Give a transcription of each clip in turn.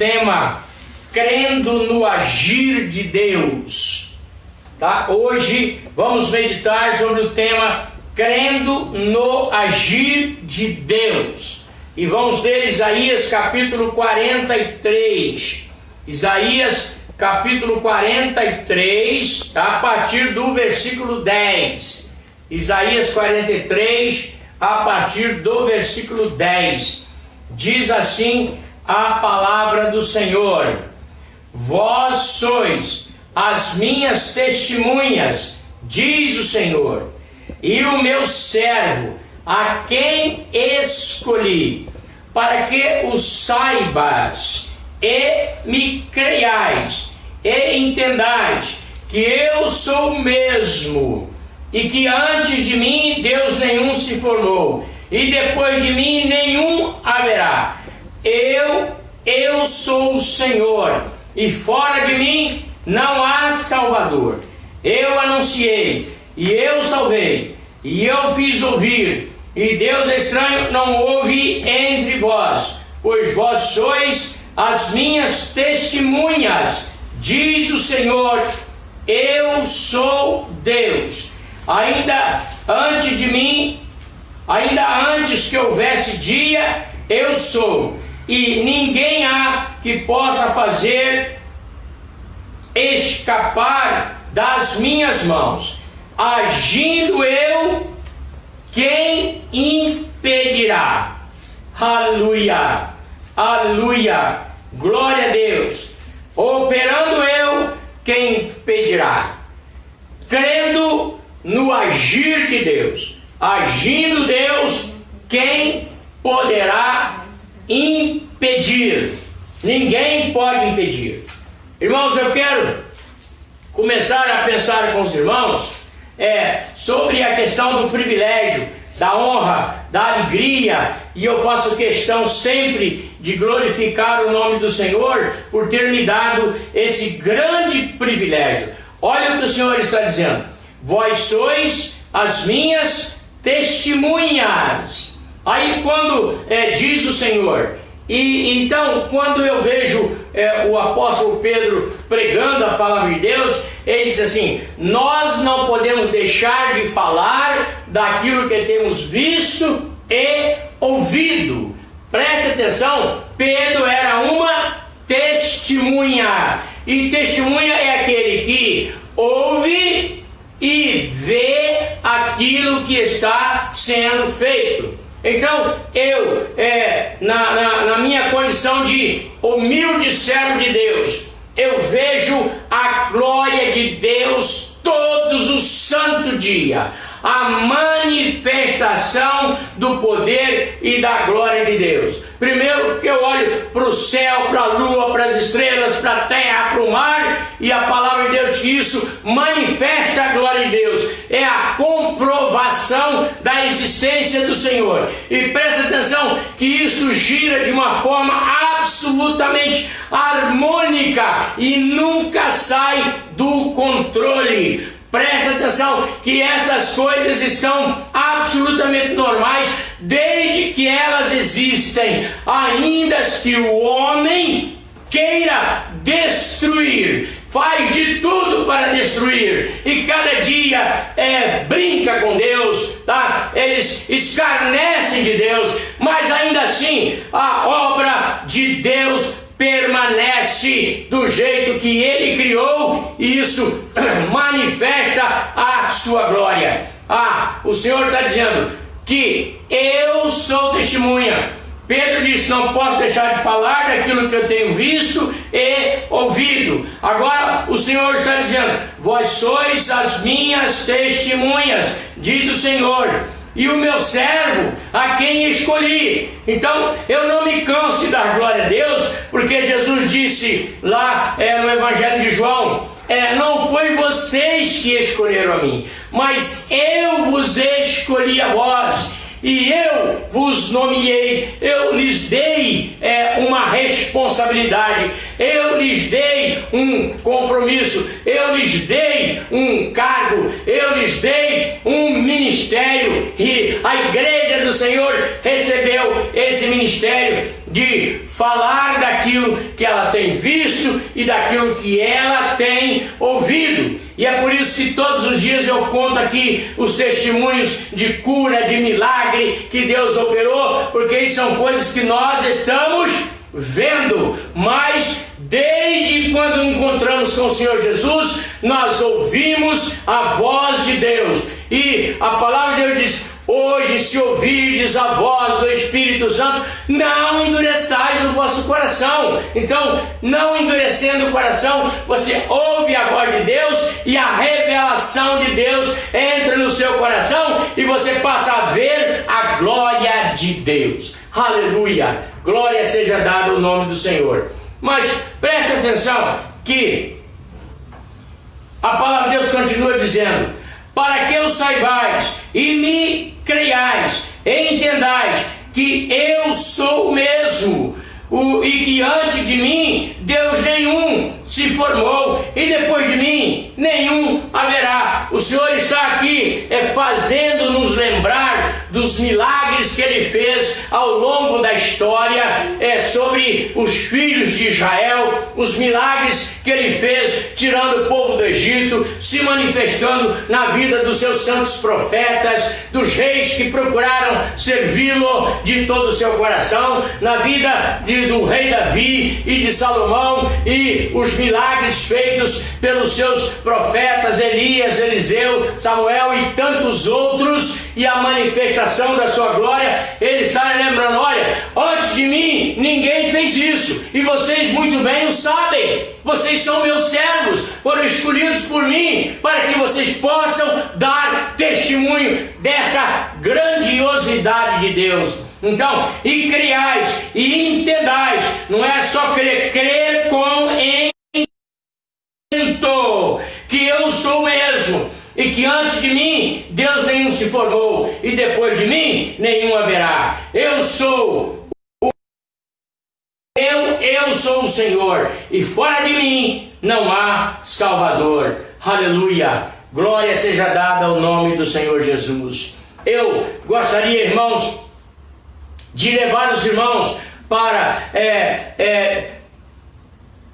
tema crendo no agir de Deus. Tá? Hoje vamos meditar sobre o tema crendo no agir de Deus. E vamos ler Isaías capítulo 43. Isaías capítulo 43, tá? A partir do versículo 10. Isaías 43, a partir do versículo 10. Diz assim a palavra do Senhor: Vós sois as minhas testemunhas, diz o Senhor, e o meu servo, a quem escolhi, para que o saibas e me creiais e entendais que eu sou o mesmo, e que antes de mim Deus nenhum se formou, e depois de mim nenhum haverá. Eu sou o Senhor, e fora de mim não há Salvador. Eu anunciei, e eu salvei, e eu fiz ouvir, e Deus estranho não houve entre vós, pois vós sois as minhas testemunhas, diz o Senhor. Eu sou Deus. Ainda antes de mim, ainda antes que houvesse dia, eu sou, e ninguém há que possa fazer escapar das minhas mãos. Agindo eu, quem impedirá? Aleluia, aleluia, glória a Deus. Operando eu, quem impedirá? Crendo no agir de Deus, agindo Deus, quem poderá impedir? Ninguém pode impedir. Irmãos, eu quero começar a pensar com os irmãos sobre a questão do privilégio, da honra, da alegria, e eu faço questão sempre de glorificar o nome do Senhor por ter me dado esse grande privilégio. Olha o que o Senhor está dizendo: vós sois as minhas testemunhas. Aí quando diz o Senhor, e então quando eu vejo o apóstolo Pedro pregando a palavra de Deus, ele diz assim: nós não podemos deixar de falar daquilo que temos visto e ouvido. Preste atenção, Pedro era uma testemunha, e testemunha é aquele que ouve e vê aquilo que está sendo feito. Então, eu, na minha condição de humilde servo de Deus, eu vejo a glória de Deus todos os santos dias, a manifestação do poder e da glória de Deus. Primeiro que eu olho para o céu, para a lua, para as estrelas, para a terra, para o mar, e a palavra de Deus, que isso manifesta a glória de Deus, é a comprovação da existência do Senhor. E presta atenção que isso gira de uma forma absolutamente harmônica e nunca sai do controle. Presta atenção que essas coisas estão absolutamente normais desde que elas existem, ainda que o homem queira destruir, faz de tudo para destruir, e cada dia brinca com Deus, tá? Eles escarnecem de Deus, mas ainda assim a obra de Deus permanece do jeito que Ele criou, e isso manifesta a sua glória. O Senhor está dizendo que eu sou testemunha. Pedro disse: não posso deixar de falar daquilo que eu tenho visto e ouvido. Agora o Senhor está dizendo: vós sois as minhas testemunhas, diz o Senhor, e o meu servo, a quem escolhi. Então eu não me canso de dar glória a Deus, porque Jesus disse lá no Evangelho de João: não foi vocês que escolheram a mim, mas eu vos escolhi a vós, e eu vos nomeei, eu lhes dei uma responsabilidade, eu lhes dei um compromisso, eu lhes dei um cargo, eu lhes dei um ministério, e a igreja do do Senhor recebeu esse ministério de falar daquilo que ela tem visto e daquilo que ela tem ouvido. E é por isso que todos os dias eu conto aqui os testemunhos de cura, de milagre que Deus operou, porque isso são coisas que nós estamos vendo. Mas desde quando encontramos com o Senhor Jesus, nós ouvimos a voz de Deus. E a palavra de Deus diz: hoje, se ouvirdes a voz do Espírito Santo, não endureçais o vosso coração. Então, não endurecendo o coração, você ouve a voz de Deus e a revelação de Deus entra no seu coração e você passa a ver a glória de Deus. Aleluia! Glória seja dada ao nome do Senhor. Mas preste atenção que a palavra de Deus continua dizendo: para que o saibais e me creiais e entendais que eu sou o mesmo, e que antes de mim Deus nenhum se formou, e depois de mim nenhum haverá. O Senhor está aqui fazendo-nos lembrar dos milagres que Ele fez ao longo da história, sobre os filhos de Israel, os milagres que Ele fez tirando o povo do Egito, se manifestando na vida dos seus santos profetas, dos reis que procuraram servi-lo de todo o seu coração, na vida do rei Davi e de Salomão, e os milagres feitos pelos seus profetas Elias, Eliseu, Samuel e tantos outros, e a manifestação da sua glória. Ele está lembrando: olha, antes de mim ninguém fez isso, e vocês muito bem o sabem. Vocês são meus servos, foram escolhidos por mim para que vocês possam dar testemunho dessa grandiosidade de Deus. Então, e criais e entendais, não é só crer com entendimento, que eu sou mesmo, e que antes de mim Deus nenhum se formou, e depois de mim nenhum haverá. Eu sou o Senhor, e fora de mim não há Salvador. Aleluia! Glória seja dada ao nome do Senhor Jesus. Eu gostaria, irmãos, de levar os irmãos para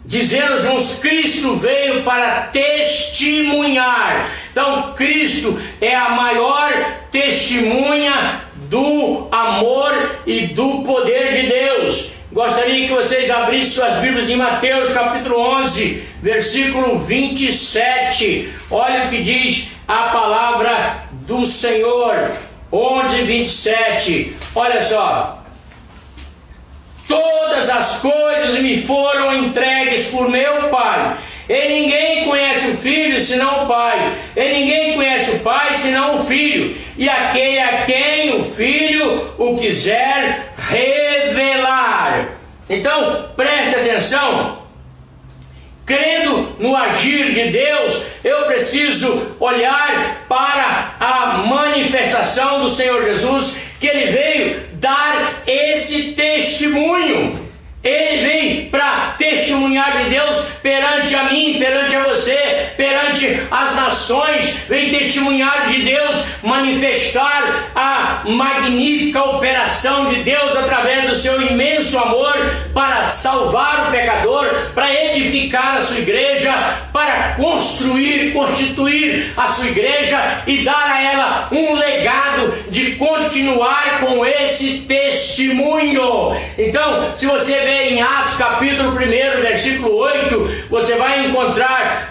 dizer-nos: Cristo veio para testemunhar. Então, Cristo é a maior testemunha do amor e do poder de Deus. Gostaria que vocês abrissem suas Bíblias em Mateus capítulo 11, versículo 27. Olha o que diz a palavra do Senhor. 11, 27. Olha só: todas as coisas me foram entregues por meu Pai, e ninguém conhece o Filho senão o Pai, e ninguém conhece o Pai senão o Filho, e aquele a quem o Filho o quiser revelar. Então, preste atenção. Crendo no agir de Deus, eu preciso olhar para a manifestação do Senhor Jesus, que Ele veio dar esse testemunho. Ele veio para testemunhar de Deus perante a mim, perante a você, perante as nações. Veio testemunhar de Deus, manifestar a magnífica operação de Deus através do seu imenso amor para salvar o pecador, para edificar a sua igreja, para construir, constituir a sua igreja e dar a ela um legado de continuar com esse testemunho. Então, se você vê em Atos capítulo 1, versículo 8, você vai encontrar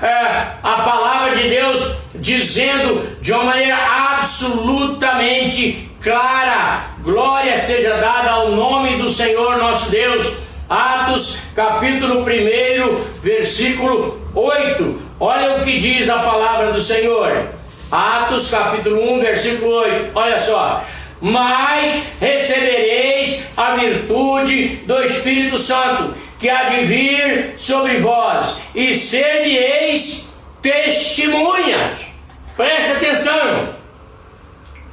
a palavra de Deus dizendo de uma maneira absolutamente clara: glória seja dada ao nome do Senhor nosso Deus. Atos capítulo 1, versículo 8. Olha o que diz a palavra do Senhor. Atos capítulo 1, versículo 8. Olha só: mas recebereis a virtude do Espírito Santo, que há de vir sobre vós, e ser-me-eis testemunhas. Preste atenção, irmãos.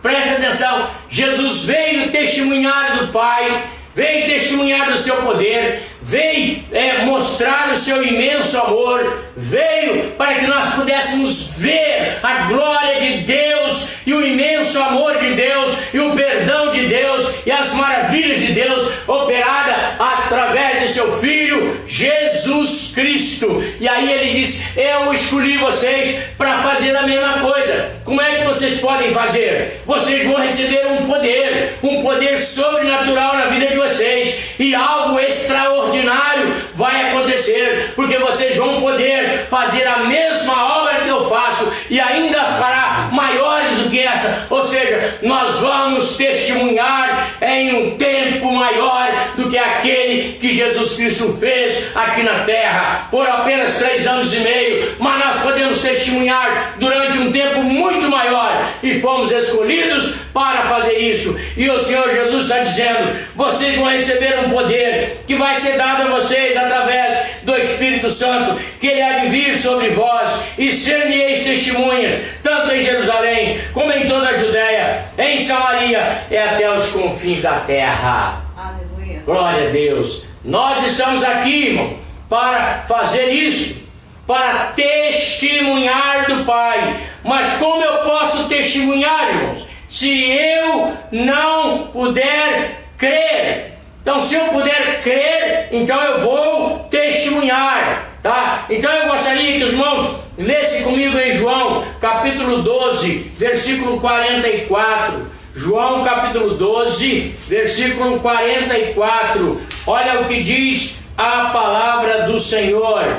Preste atenção. Jesus veio testemunhar do Pai, veio testemunhar do seu poder, veio mostrar o seu imenso amor, veio para que nós pudéssemos ver a glória de Deus e o imenso amor de Deus e o perdão de de Deus e as maravilhas de Deus operada através de seu Filho Jesus Cristo. E aí ele diz: eu escolhi vocês para fazer a mesma coisa. Como é que vocês podem fazer? Vocês vão receber um poder sobrenatural na vida de vocês, e algo extraordinário vai acontecer, porque vocês vão poder fazer a mesma obra que eu faço e ainda fará maiores do que essa. Ou seja, nós vamos testemunhar em um tempo maior do que aquele que Jesus Cristo fez aqui na terra. Foram apenas 3 anos e meio, mas nós podemos testemunhar durante um tempo muito maior, e fomos escolhidos para fazer isso. E o Senhor Jesus está dizendo: vocês vão receber um poder que vai ser dado a vocês através do Espírito Santo, que ele há de vir sobre vós, e ser-me-eis testemunhas, tanto em Jerusalém como em toda a Judéia, em Samaria e até os confins da terra. Aleluia. Glória a Deus. Nós estamos aqui, irmãos, para fazer isso, para testemunhar do Pai. Mas como eu posso testemunhar, irmãos, se eu não puder crer? Então, se eu puder crer, então eu vou testemunhar, tá? Então eu gostaria que os irmãos lessem comigo em João, capítulo 12, versículo 44. João, capítulo 12, versículo 44. Olha o que diz a palavra do Senhor.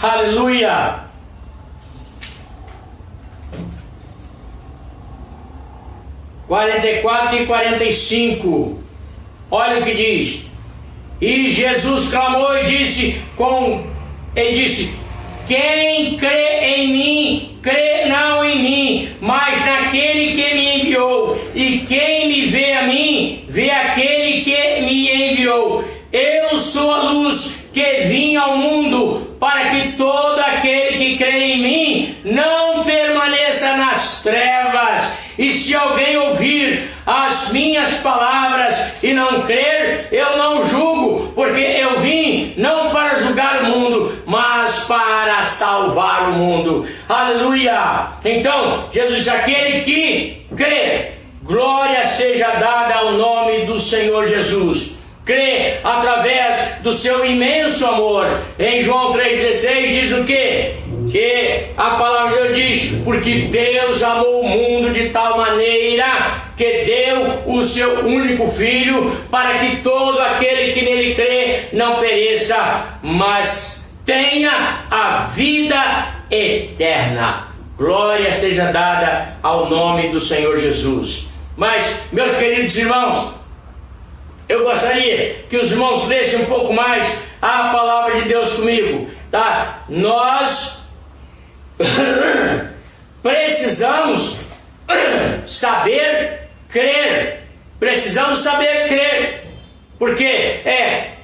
Aleluia! (44 e 45). Olha o que diz: e Jesus clamou e disse: quem crê em mim, crê não em mim, mas naquele que me enviou. E quem me vê a mim, vê aquele que me enviou. Eu sou a luz que vim ao mundo, para que todo aquele que crê em mim não permaneça nas trevas. E se alguém ouvir as minhas palavras e não crer, eu não julgo, porque eu vim não para julgar o mundo, mas para salvar o mundo. Aleluia! Então, Jesus, aquele que crê, glória seja dada ao nome do Senhor Jesus. Crê através do seu imenso amor. Em João 3,16 diz o quê? Que a palavra de Deus diz: porque Deus amou o mundo de tal maneira que deu o seu único Filho, para que todo aquele que nele crê não pereça, mas tenha a vida eterna. Glória seja dada ao nome do Senhor Jesus. Mas, meus queridos irmãos, eu gostaria que os irmãos lessem um pouco mais a palavra de Deus comigo, tá? Nós precisamos saber crer. Precisamos saber crer. Porque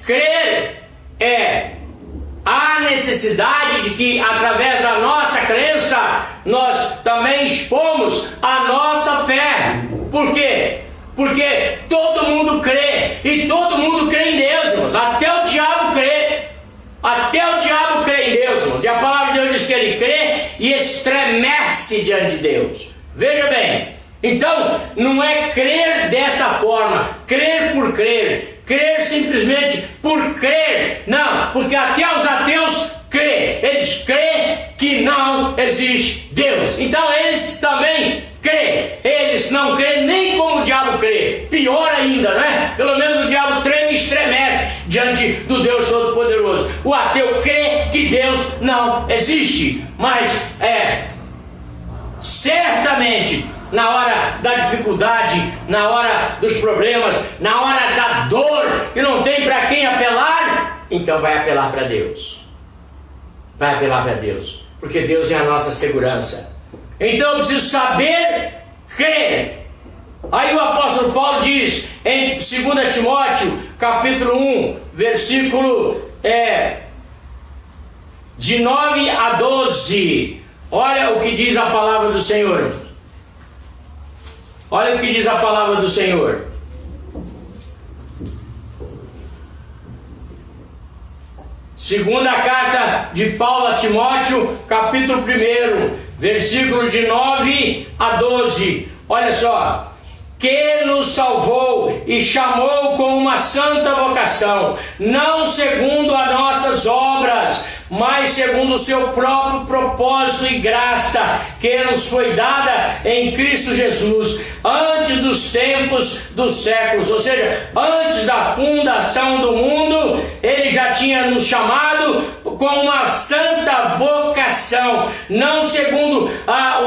crer a necessidade de que através da nossa crença nós também expomos a nossa fé. Por quê? Porque todo mundo crê, e todo mundo crê em Deus, irmãos. Até o diabo crê. Até o diabo crê em Deus, irmãos. E a palavra de Deus diz que ele crê e estremece diante de Deus. Veja bem, então não é crer dessa forma, crer por crer, crer simplesmente por crer. Não, porque até os ateus crê. Eles crêem que não existe Deus. Então eles também crê. Eles não creem nem como o diabo crê. Pior ainda, né? Pelo menos o diabo treme e estremece diante do Deus Todo-Poderoso. O ateu crê que Deus não existe. Mas certamente, na hora da dificuldade, na hora dos problemas, na hora da dor, que não tem para quem apelar, então vai apelar para Deus. Vai apelar para Deus. Porque Deus é a nossa segurança. Então eu preciso saber crer. Aí o apóstolo Paulo diz em 2 Timóteo, capítulo 1, versículo de 9 a 12. Olha o que diz a palavra do Senhor. Olha o que diz a palavra do Senhor. Segunda carta de Paulo a Timóteo, capítulo 1, versículo de 9 a 12. Olha só. que nos salvou e chamou com uma santa vocação, não segundo as nossas obras, mas segundo o seu próprio propósito e graça, que nos foi dada em Cristo Jesus, antes dos tempos dos séculos, ou seja, antes da fundação do mundo, Ele já tinha nos chamado com uma santa vocação, não segundo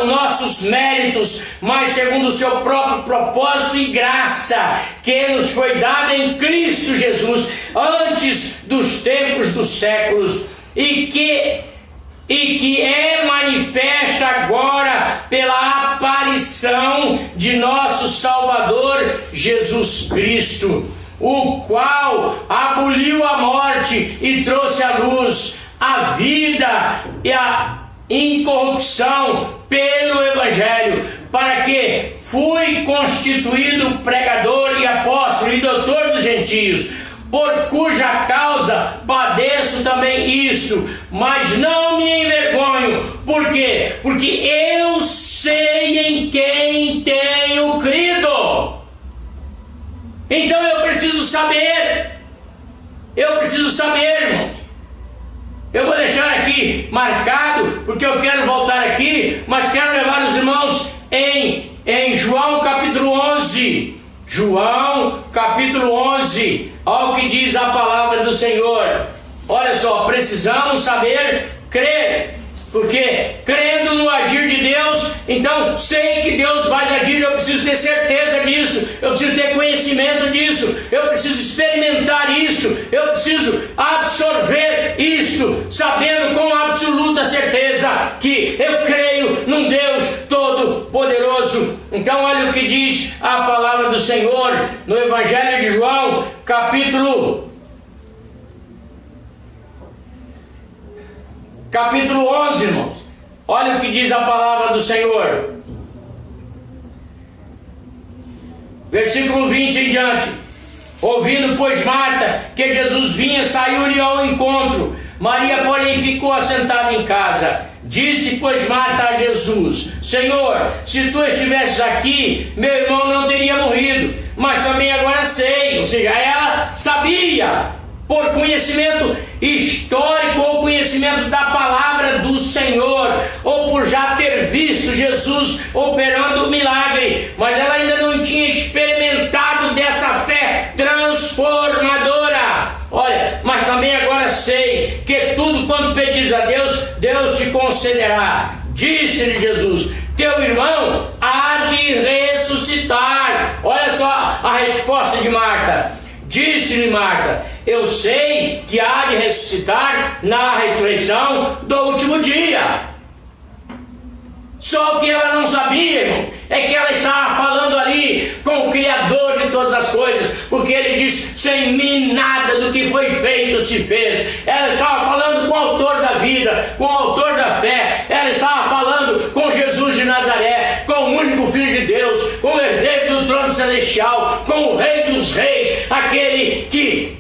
os nossos méritos, mas segundo o seu próprio propósito e graça, que nos foi dada em Cristo Jesus, antes dos tempos dos séculos, e que é manifesta agora pela aparição de nosso Salvador Jesus Cristo, o qual aboliu a morte e trouxe à luz a vida e a incorrupção pelo Evangelho, para que fui constituído pregador e apóstolo e doutor dos gentios, por cuja causa padeço também isto, mas não me envergonho. Por quê? Porque eu sei em quem tenho crido. Então eu preciso saber, irmãos. Eu vou deixar aqui marcado, porque eu quero voltar aqui, mas quero levar os irmãos em João capítulo 11. João capítulo 11, olha o que diz a palavra do Senhor. Olha só, precisamos saber crer, porque crendo no agir de Deus, então sei que Deus vai agir, eu preciso ter certeza disso, eu preciso ter conhecimento disso, eu preciso experimentar isso, eu preciso absorver isso, sabendo com absoluta certeza que eu creio num Deus Todo-Poderoso. Então olha o que diz a palavra do Senhor no Evangelho de João, capítulo 11, irmãos. Olha o que diz a palavra do Senhor. Versículo 20 em diante. Ouvindo, pois, Marta que Jesus vinha, saiu-lhe ao encontro. Maria, porém, ficou assentada em casa. Disse, pois, Marta a Jesus: Senhor, se tu estivesses aqui, meu irmão não teria morrido. Mas também agora sei. Ou seja, ela sabia, por conhecimento histórico ou conhecimento da palavra do Senhor, ou por já ter visto Jesus operando o milagre, mas ela ainda não tinha experimentado dessa fé transformadora. Olha, mas também agora sei que tudo quanto pedis a Deus, Deus te concederá. Disse-lhe Jesus: teu irmão há de ressuscitar. Olha só a resposta de Marta. Disse-lhe Marta: eu sei que há de ressuscitar na ressurreição do último dia. Só o que ela não sabia, irmão, é que ela estava falando ali com o Criador de todas as coisas, porque ele diz: sem mim nada do que foi feito se fez. Ela estava falando com o autor da vida, com o autor da fé. Ela estava falando com Jesus de Nazaré, com o único Filho de Deus, com o herdeiro do trono celestial, com o Rei dos Reis, aquele que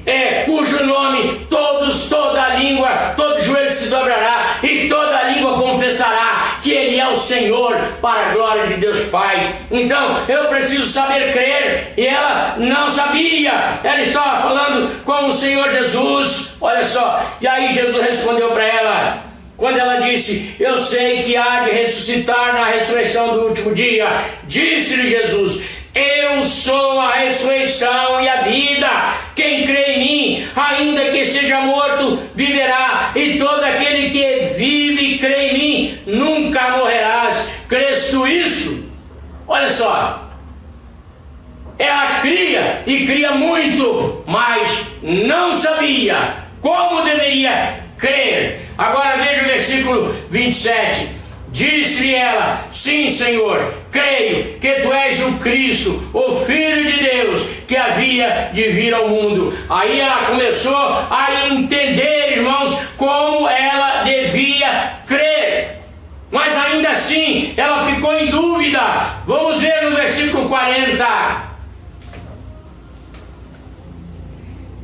cujo nome toda língua, todo joelho se dobrará e toda língua confessará que Ele é o Senhor, para a glória de Deus Pai. Então eu preciso saber crer, e ela não sabia. Ela estava falando com o Senhor Jesus. Olha só, e aí Jesus respondeu para ela, quando ela disse: eu sei que há de ressuscitar na ressurreição do último dia. Disse-lhe Jesus: eu sou a ressurreição e a vida. Quem crê em mim, ainda que esteja morto, viverá. E todo aquele que vive e crê em mim, nunca morrerás. Crês tu isso? Olha só. Ela cria, e cria muito, mas não sabia como deveria crer. Agora veja o versículo 27. Disse-lhe ela: sim, Senhor, creio que tu és o Cristo, o Filho de Deus, que havia de vir ao mundo. Aí ela começou a entender, irmãos, como ela devia crer. Mas ainda assim, ela ficou em dúvida. Vamos ver no versículo 40.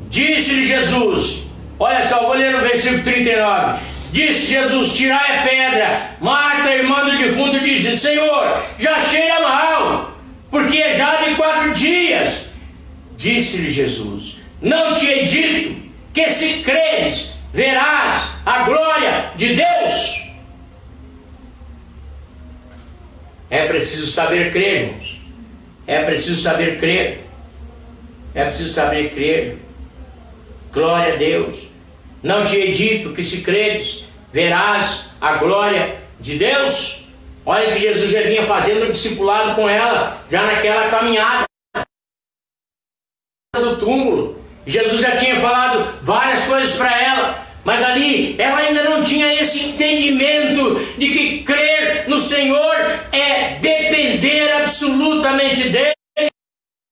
Disse-lhe Jesus, olha só, vou ler no versículo 39. Disse Jesus: tirai a pedra. Marta, irmã do defunto, disse: Senhor, já cheira mal, porque já de 4 dias. Disse-lhe Jesus: não te hei dito que se creres, verás a glória de Deus? É preciso saber crer, irmãos. É preciso saber crer. É preciso saber crer. Glória a Deus. Não te hei dito que se creres, verás a glória de Deus? Olha que Jesus já vinha fazendo um discipulado com ela, já naquela caminhada do túmulo. Jesus já tinha falado várias coisas para ela, mas ali ela ainda não tinha esse entendimento de que crer no Senhor é depender absolutamente dele,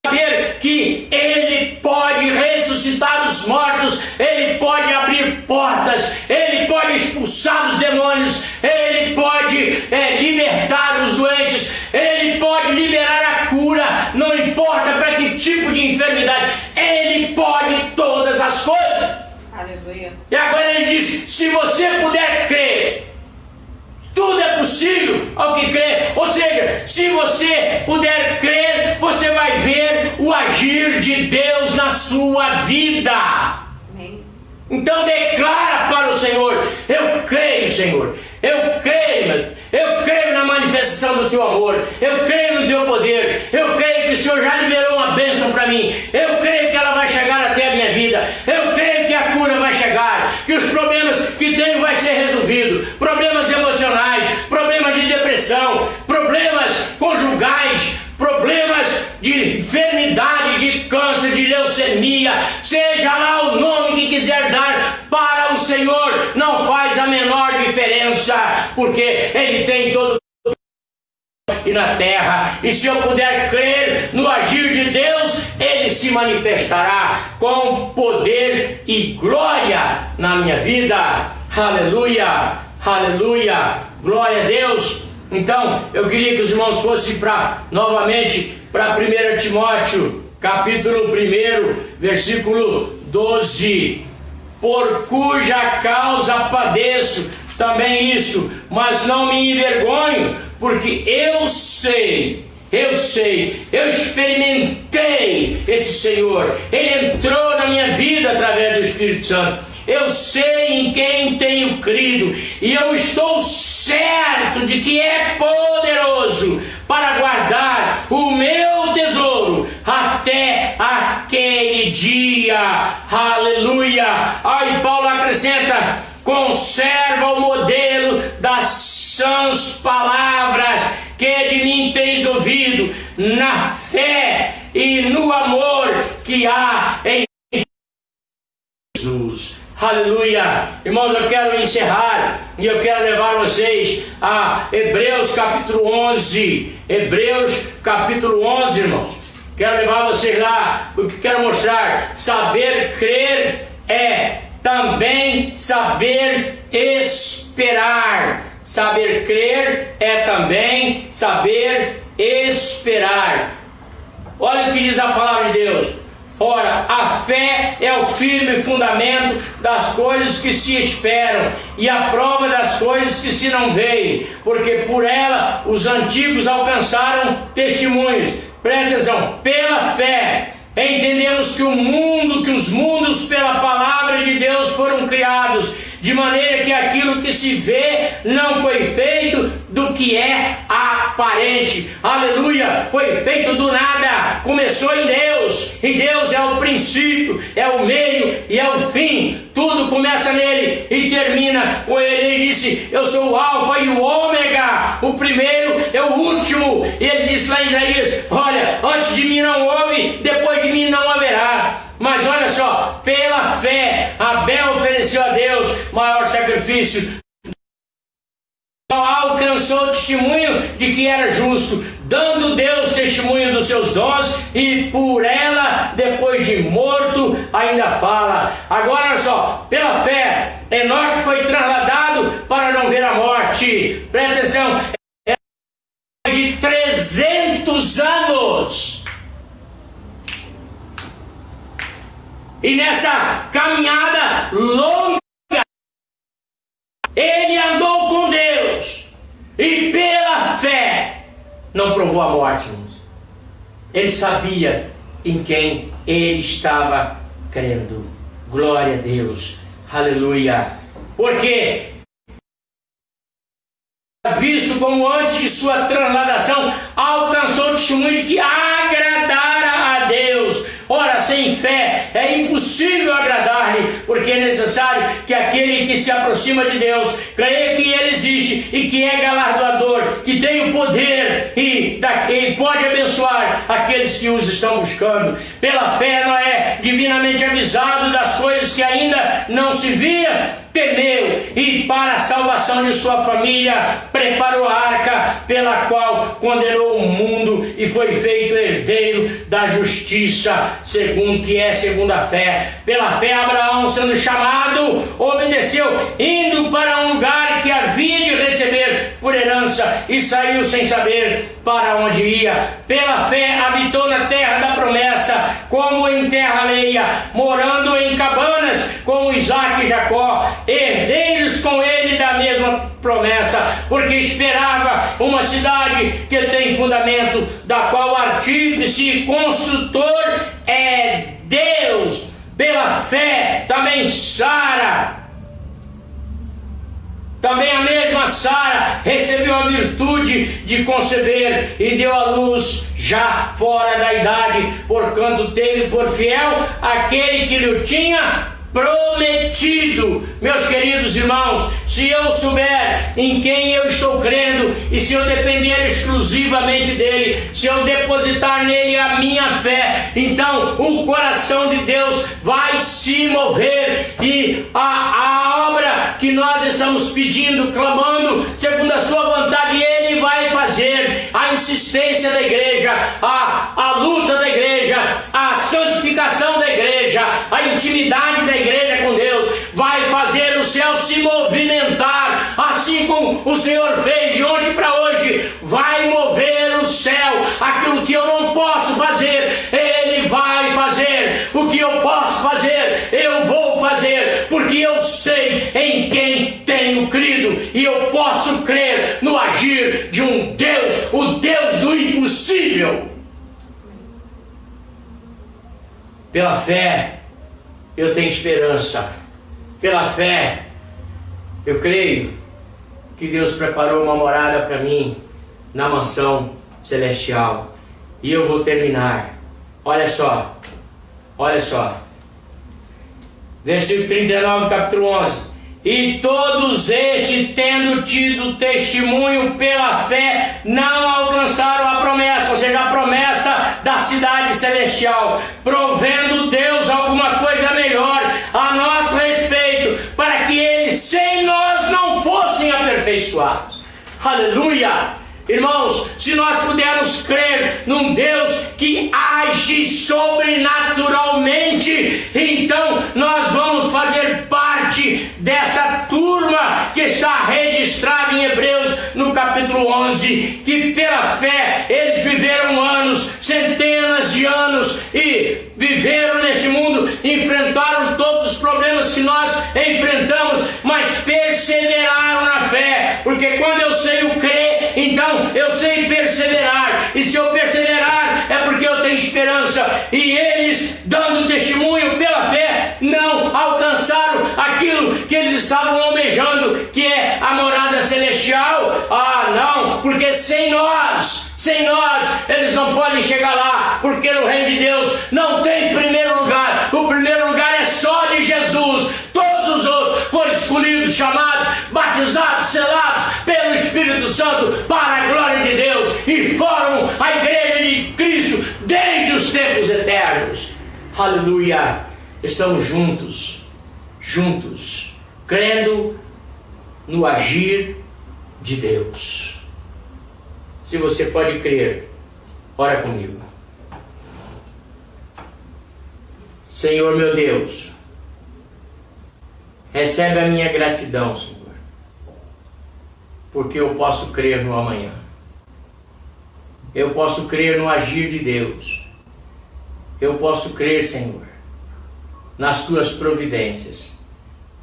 saber que Ele pode ressuscitar os mortos, Ele pode abrir portas, Ele pode expulsar os demônios, Ele pode libertar os doentes, Ele pode liberar a cura, não importa para que tipo de enfermidade, Ele pode todas as coisas. Aleluia. E agora Ele diz: se você puder crer, tudo é possível ao que crê. Ou seja, se você puder crer, você vai ver o agir de Deus na sua vida. Amém. Então declara para o Senhor: eu creio, Senhor, eu creio na manifestação do teu amor, eu creio no teu poder, eu creio que o Senhor já liberou uma bênção para mim, eu creio que ela vai chegar até a minha vida, eu creio que a cura vai chegar, que os problemas que tenho vai ser resolvido, problemas emocionais, problemas de depressão, problemas conjugais, problemas de enfermidade, de câncer, de leucemia, seja lá o nome que quiser dar, para o Senhor não faz a menor diferença, porque Ele tem todo e na terra, e se eu puder crer no agir de Deus, Ele se manifestará com poder e glória na minha vida. Aleluia, aleluia, glória a Deus. Então eu queria que os irmãos fossem novamente para 1 Timóteo capítulo 1, versículo 12: por cuja causa padeço também isso, mas não me envergonho, porque eu experimentei esse Senhor, Ele entrou na minha vida através do Espírito Santo, eu sei em quem tenho crido, e eu estou certo de que é poderoso para guardar o meu tesouro até aquele dia. Aleluia! Aí Paulo acrescenta: conserva o modelo das sãs palavras que de mim tens ouvido, na fé e no amor que há em Jesus. Aleluia! Irmãos, eu quero encerrar e eu quero levar vocês a Hebreus capítulo 11. Hebreus capítulo 11, irmãos. Quero levar vocês lá, porque quero mostrar: saber crer é também saber esperar. Saber crer é também saber esperar. Olha o que diz a palavra de Deus. Ora, a fé é o firme fundamento das coisas que se esperam e a prova das coisas que se não veem, porque por ela os antigos alcançaram testemunhos. Presta atenção: pela fé entendemos que os mundos pela palavra de Deus foram criados, de maneira que aquilo que se vê não foi feito do que é aparente. Aleluia! Foi feito do nada, começou em Deus, e Deus é o princípio, é o meio e é o fim. Tudo começa nele e termina com ele. Ele disse: eu sou o alfa e o ômega, o primeiro é o último. E ele disse lá em Isaías: olha, antes de mim não houve, depois de mim não haverá. Mas olha só, pela fé Abel ofereceu a Deus maior sacrifício, alcançou o testemunho de que era justo, dando Deus testemunho dos seus dons, e por ela, depois de morto, ainda fala. Agora olha só, pela fé Enoque foi trasladado para não ver a morte. Presta atenção, de 300 anos. E nessa caminhada longa, ele andou com Deus, e pela fé não provou a morte, irmãos. Ele sabia em quem ele estava crendo. Glória a Deus. Aleluia. Porque visto como antes de sua transladação alcançou o testemunho de que agradara a Deus. Ora, sem fé é impossível agradar-lhe, porque é necessário que aquele que se aproxima de Deus creia que Ele existe e que é galardoador, que tem o poder e pode abençoar aqueles que os estão buscando. Pela fé, Noé, divinamente avisado das coisas que ainda não se via, temeu e para a salvação de sua família preparou a arca, pela qual condenou o mundo e foi feito herdeiro da justiça, segundo a fé. Pela fé, Abraão, sendo chamado, obedeceu, indo para um lugar que havia de receber por herança, e saiu sem saber para onde ia. Pela fé, habitou na terra da promessa, como em terra alheia, morando em cabanas, como Isaque e Jacó, herdeiros com ele da mesma promessa, porque esperava uma cidade que tem fundamento, da qual o artífice e construtor é Deus. Pela fé também a mesma Sara recebeu a virtude de conceber e deu à luz já fora da idade, porquanto teve por fiel aquele que lhe tinha prometido. Meus queridos irmãos, se eu souber em quem eu estou crendo e se eu depender exclusivamente dele, se eu depositar nele a minha fé, então o coração de Deus vai se mover e a obra que nós estamos pedindo, clamando, segundo a sua vontade, ele vai fazer. A insistência da igreja, a luta da igreja, a santificação da igreja, a intimidade da igreja com Deus vai fazer o céu se movimentar, assim como o Senhor fez de ontem para hoje. Vai mover o céu. Aquilo que eu não posso fazer, Ele vai fazer. O que eu posso fazer, eu vou fazer, porque eu sei em quem tenho crido, e eu posso crer no agir de um Deus, o Deus do impossível. Pela fé eu tenho esperança. Pela fé eu creio que Deus preparou uma morada para mim na mansão celestial. E eu vou terminar. Olha só. Versículo 39, capítulo 11. E todos estes, tendo tido testemunho pela fé, não alcançaram a promessa, ou seja, a promessa da cidade celestial, provendo Deus alguma coisa melhor a nosso respeito, para que eles sem nós não fossem aperfeiçoados. Aleluia! Irmãos, se nós pudermos crer num Deus que age sobrenaturalmente, então nós vamos fazer parte dessa turma que está registrada em Hebreus no capítulo 11, que pela fé eles viveram anos, centenas de anos, e viveram neste mundo, enfrentaram todos os problemas que nós enfrentamos, mas perseveraram na fé, porque quando eu sei o crer, então eu sei perseverar, e se eu perseverar é porque eu tenho esperança. E eles, dando testemunho pela fé, não alcançaram aquilo que eles estavam almejando, que é a morada celestial. Não, porque sem nós eles não podem chegar lá, porque no reino de Deus não tem primeiro lugar. O primeiro lugar é só de Jesus. Todos os outros foram escolhidos, chamados, batizados, selados pelo Espírito Santo para a glória de Deus, e formam a igreja de Cristo desde os tempos eternos. Aleluia! Estamos juntos, crendo no agir de Deus. Se você pode crer, ora comigo. Senhor meu Deus, recebe a minha gratidão, Senhor, porque eu posso crer no amanhã. Eu posso crer no agir de Deus. Eu posso crer, Senhor, nas tuas providências.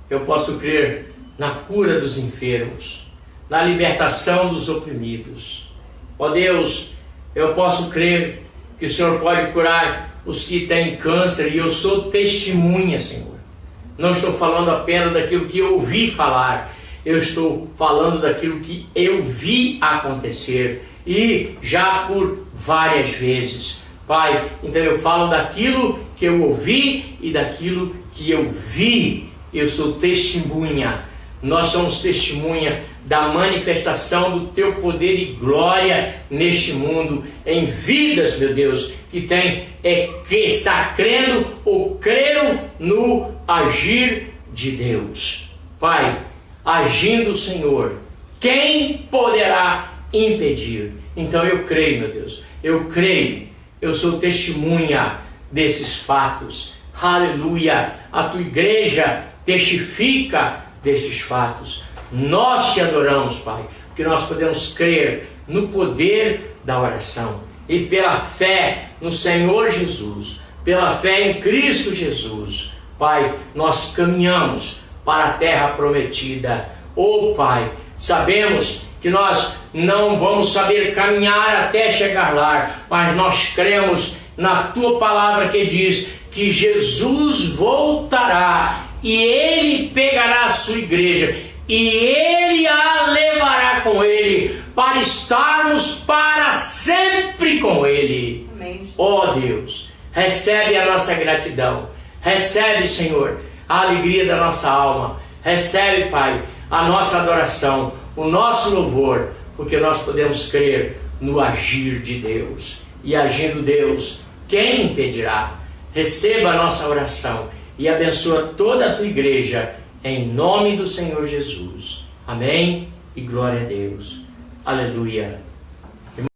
Eu posso crer na cura dos enfermos, na libertação dos oprimidos. Ó Deus, eu posso crer que o Senhor pode curar os que têm câncer, e eu sou testemunha, Senhor. Não estou falando apenas daquilo que eu ouvi falar, eu estou falando daquilo que eu vi acontecer, e já por várias vezes. Pai, então eu falo daquilo que eu ouvi e daquilo que eu vi. Eu sou testemunha. Nós somos testemunha da manifestação do Teu poder e glória neste mundo, em vidas, meu Deus, que está crendo ou creram no agir de Deus. Pai, agindo o Senhor, quem poderá impedir? Então eu creio, meu Deus, eu creio, eu sou testemunha desses fatos. Aleluia! A Tua igreja testifica destes fatos. Nós Te adoramos, Pai, porque nós podemos crer no poder da oração, e pela fé no Senhor Jesus, pela fé em Cristo Jesus, Pai, nós caminhamos para a terra prometida. Oh Pai, sabemos que nós não vamos saber caminhar até chegar lá, mas nós cremos na Tua palavra que diz que Jesus voltará e Ele pegará a sua igreja e Ele a levará com Ele para estarmos para sempre com Ele. Amém. Ó Deus, recebe a nossa gratidão, recebe, Senhor, a alegria da nossa alma, recebe, Pai, a nossa adoração, o nosso louvor, porque nós podemos crer no agir de Deus. E agindo Deus, quem impedirá? Receba a nossa oração e abençoa toda a Tua igreja, em nome do Senhor Jesus. Amém e glória a Deus. Aleluia.